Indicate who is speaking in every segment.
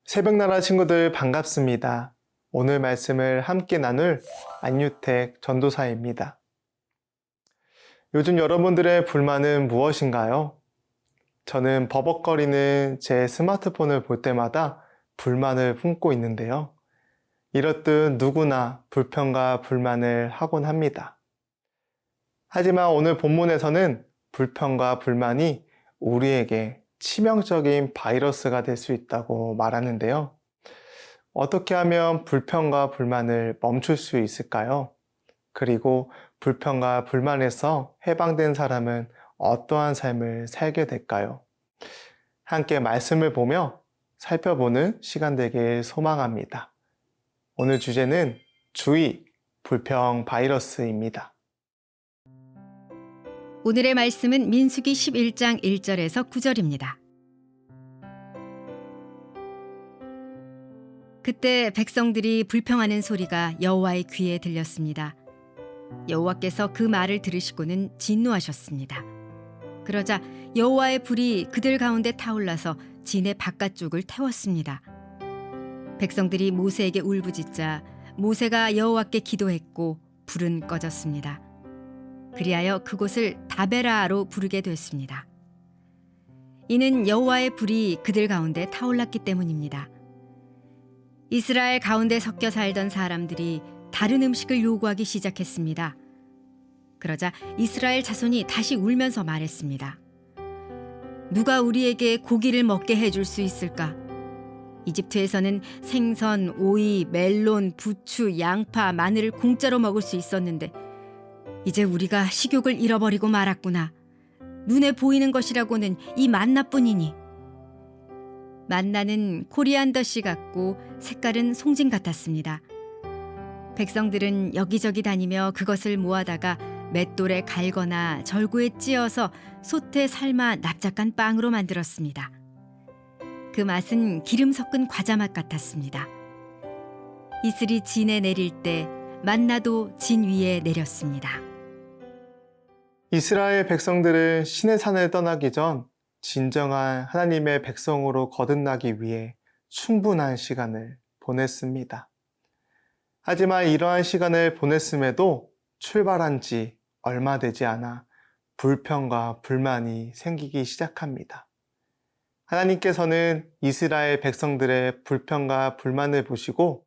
Speaker 1: 새벽나라 친구들 반갑습니다. 오늘 말씀을 함께 나눌 안유택 전도사입니다. 요즘 여러분들의 불만은 무엇인가요? 저는 버벅거리는 제 스마트폰을 볼 때마다 불만을 품고 있는데요. 이렇듯 누구나 불평과 불만을 하곤 합니다. 하지만 오늘 본문에서는 불평과 불만이 우리에게 치명적인 바이러스가 될 수 있다고 말하는데요. 어떻게 하면 불평과 불만을 멈출 수 있을까요? 그리고 불평과 불만에서 해방된 사람은 어떠한 삶을 살게 될까요? 함께 말씀을 보며 살펴보는 시간 되길 소망합니다. 오늘 주제는 주의, 불평 바이러스입니다.
Speaker 2: 오늘의 말씀은 민수기 11장 1절에서 9절입니다. 그때 백성들이 불평하는 소리가 여호와의 귀에 들렸습니다. 여호와께서 그 말을 들으시고는 진노하셨습니다. 그러자 여호와의 불이 그들 가운데 타올라서 진의 바깥쪽을 태웠습니다. 백성들이 모세에게 울부짖자 모세가 여호와께 기도했고 불은 꺼졌습니다. 그리하여 그곳을 다베라로 부르게 됐습니다. 이는 여호와의 불이 그들 가운데 타올랐기 때문입니다. 이스라엘 가운데 섞여 살던 사람들이 다른 음식을 요구하기 시작했습니다. 그러자 이스라엘 자손이 다시 울면서 말했습니다. 누가 우리에게 고기를 먹게 해줄 수 있을까? 이집트에서는 생선, 오이, 멜론, 부추, 양파, 마늘을 공짜로 먹을 수 있었는데 이제 우리가 식욕을 잃어버리고 말았구나. 눈에 보이는 것이라고는 이 만나뿐이니. 만나는 코리안더씨 같고 색깔은 송진 같았습니다. 백성들은 여기저기 다니며 그것을 모아다가 맷돌에 갈거나 절구에 찧어서 솥에 삶아 납작한 빵으로 만들었습니다. 그 맛은 기름 섞은 과자 맛 같았습니다. 이슬이 진에 내릴 때 만나도 진 위에 내렸습니다.
Speaker 1: 이스라엘 백성들은 신의 산을 떠나기 전 진정한 하나님의 백성으로 거듭나기 위해 충분한 시간을 보냈습니다. 하지만 이러한 시간을 보냈음에도 출발한 지 얼마 되지 않아 불평과 불만이 생기기 시작합니다. 하나님께서는 이스라엘 백성들의 불평과 불만을 보시고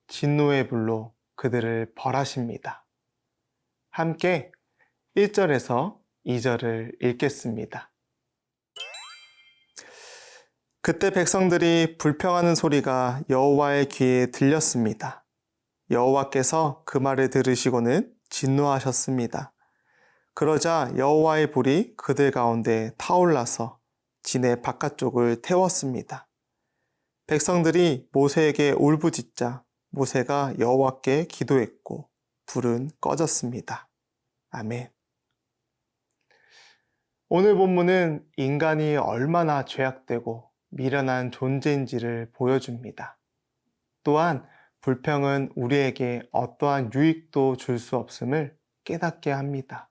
Speaker 1: 진노의 불로 그들을 벌하십니다. 함께 1절에서 2절을 읽겠습니다. 그때 백성들이 불평하는 소리가 여호와의 귀에 들렸습니다. 여호와께서 그 말을 들으시고는 진노하셨습니다. 그러자 여호와의 불이 그들 가운데 타올라서 진의 바깥쪽을 태웠습니다. 백성들이 모세에게 울부짖자 모세가 여호와께 기도했고 불은 꺼졌습니다. 아멘. 오늘 본문은 인간이 얼마나 죄악되고 미련한 존재인지를 보여줍니다. 또한 불평은 우리에게 어떠한 유익도 줄 수 없음을 깨닫게 합니다.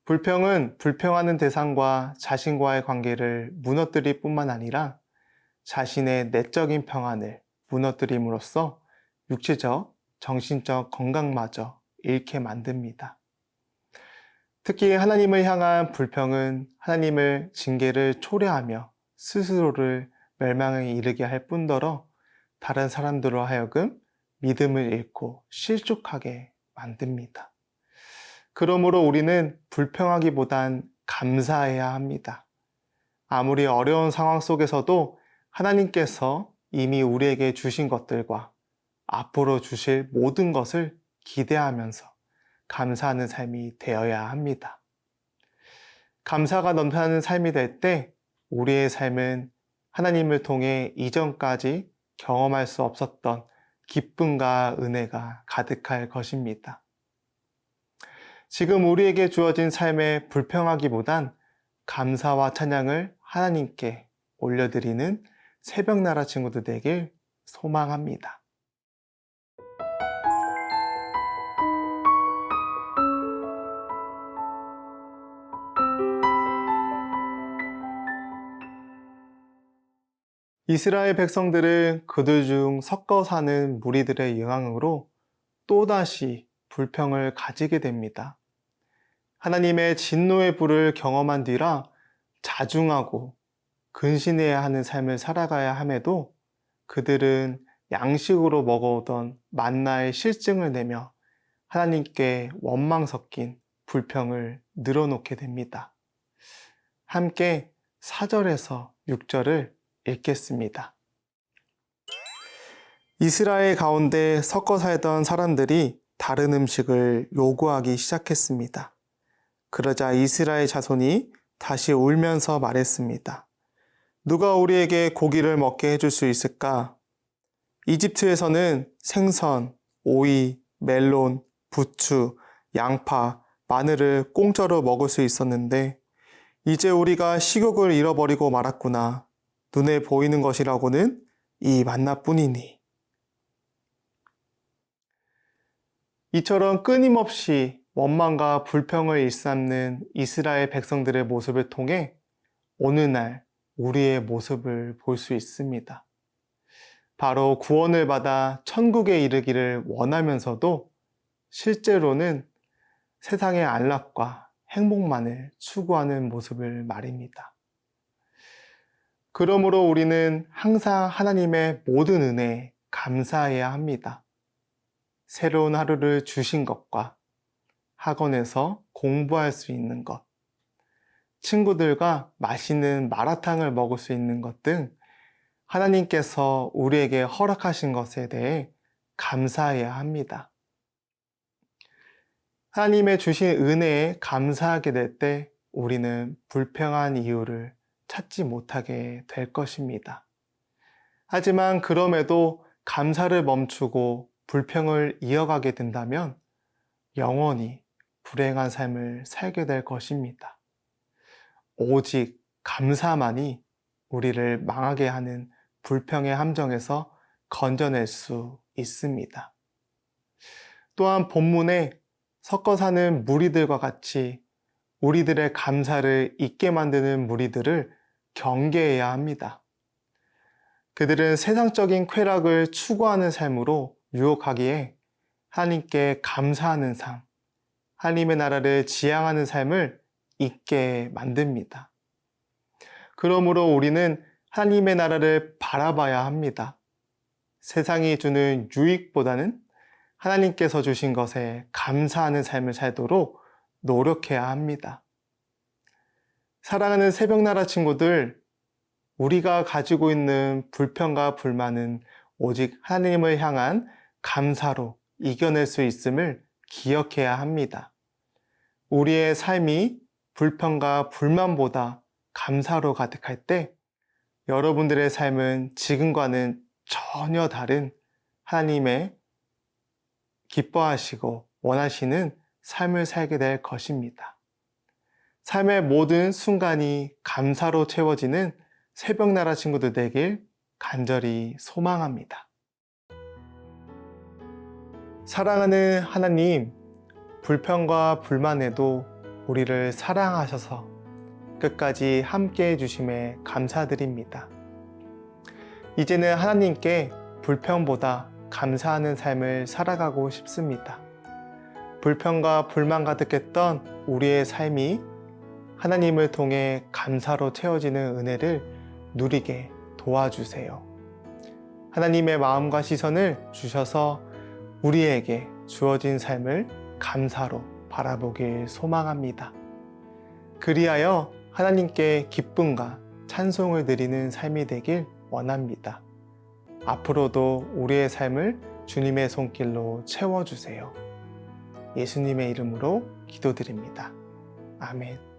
Speaker 1: 불평은 불평하는 대상과 자신과의 관계를 무너뜨릴 뿐만 아니라 자신의 내적인 평안을 무너뜨림으로써 육체적, 정신적 건강마저 잃게 만듭니다. 특히 하나님을 향한 불평은 하나님을 징계를 초래하며 스스로를 멸망에 이르게 할 뿐더러 다른 사람들로 하여금 믿음을 잃고 실족하게 만듭니다. 그러므로 우리는 불평하기보단 감사해야 합니다. 아무리 어려운 상황 속에서도 하나님께서 이미 우리에게 주신 것들과 앞으로 주실 모든 것을 기대하면서 감사하는 삶이 되어야 합니다. 감사가 넘쳐나는 삶이 될 때 우리의 삶은 하나님을 통해 이전까지 경험할 수 없었던 기쁨과 은혜가 가득할 것입니다. 지금 우리에게 주어진 삶에 불평하기보단 감사와 찬양을 하나님께 올려드리는 새벽나라 친구들 되길 소망합니다. 이스라엘 백성들은 그들 중 섞어 사는 무리들의 영향으로 또다시 불평을 가지게 됩니다. 하나님의 진노의 불을 경험한 뒤라 자중하고 근신해야 하는 삶을 살아가야 함에도 그들은 양식으로 먹어오던 만나의 실증을 내며 하나님께 원망 섞인 불평을 늘어놓게 됩니다. 함께 4절에서 6절을 읽겠습니다. 이스라엘 가운데 섞어 살던 사람들이 다른 음식을 요구하기 시작했습니다. 그러자 이스라엘 자손이 다시 울면서 말했습니다. 누가 우리에게 고기를 먹게 해줄 수 있을까? 이집트에서는 생선, 오이, 멜론, 부추, 양파, 마늘을 공짜로 먹을 수 있었는데 이제 우리가 식욕을 잃어버리고 말았구나. 눈에 보이는 것이라고는 이 만나뿐이니. 이처럼 끊임없이 원망과 불평을 일삼는 이스라엘 백성들의 모습을 통해 어느 날 우리의 모습을 볼 수 있습니다. 바로 구원을 받아 천국에 이르기를 원하면서도 실제로는 세상의 안락과 행복만을 추구하는 모습을 말입니다. 그러므로 우리는 항상 하나님의 모든 은혜에 감사해야 합니다. 새로운 하루를 주신 것과 학원에서 공부할 수 있는 것, 친구들과 맛있는 마라탕을 먹을 수 있는 것 등 하나님께서 우리에게 허락하신 것에 대해 감사해야 합니다. 하나님의 주신 은혜에 감사하게 될 때 우리는 불평한 이유를 찾지 못하게 될 것입니다. 하지만 그럼에도 감사를 멈추고 불평을 이어가게 된다면 영원히 불행한 삶을 살게 될 것입니다. 오직 감사만이 우리를 망하게 하는 불평의 함정에서 건져낼 수 있습니다. 또한 본문에 섞어 사는 무리들과 같이 우리들의 감사를 잊게 만드는 무리들을 경계해야 합니다. 그들은 세상적인 쾌락을 추구하는 삶으로 유혹하기에 하나님께 감사하는 삶, 하나님의 나라를 지향하는 삶을 잊게 만듭니다. 그러므로 우리는 하나님의 나라를 바라봐야 합니다. 세상이 주는 유익보다는 하나님께서 주신 것에 감사하는 삶을 살도록 노력해야 합니다. 사랑하는 새벽나라 친구들, 우리가 가지고 있는 불평과 불만은 오직 하나님을 향한 감사로 이겨낼 수 있음을 기억해야 합니다. 우리의 삶이 불평과 불만보다 감사로 가득할 때 여러분들의 삶은 지금과는 전혀 다른 하나님의 기뻐하시고 원하시는 삶을 살게 될 것입니다. 삶의 모든 순간이 감사로 채워지는 새벽나라 친구들 되길 간절히 소망합니다. 사랑하는 하나님, 불평과 불만에도 우리를 사랑하셔서 끝까지 함께 해주심에 감사드립니다. 이제는 하나님께 불평보다 감사하는 삶을 살아가고 싶습니다. 불평과 불만 가득했던 우리의 삶이 하나님을 통해 감사로 채워지는 은혜를 누리게 도와주세요. 하나님의 마음과 시선을 주셔서 우리에게 주어진 삶을 감사로 바라보길 소망합니다. 그리하여 하나님께 기쁨과 찬송을 드리는 삶이 되길 원합니다. 앞으로도 우리의 삶을 주님의 손길로 채워주세요. 예수님의 이름으로 기도드립니다. 아멘.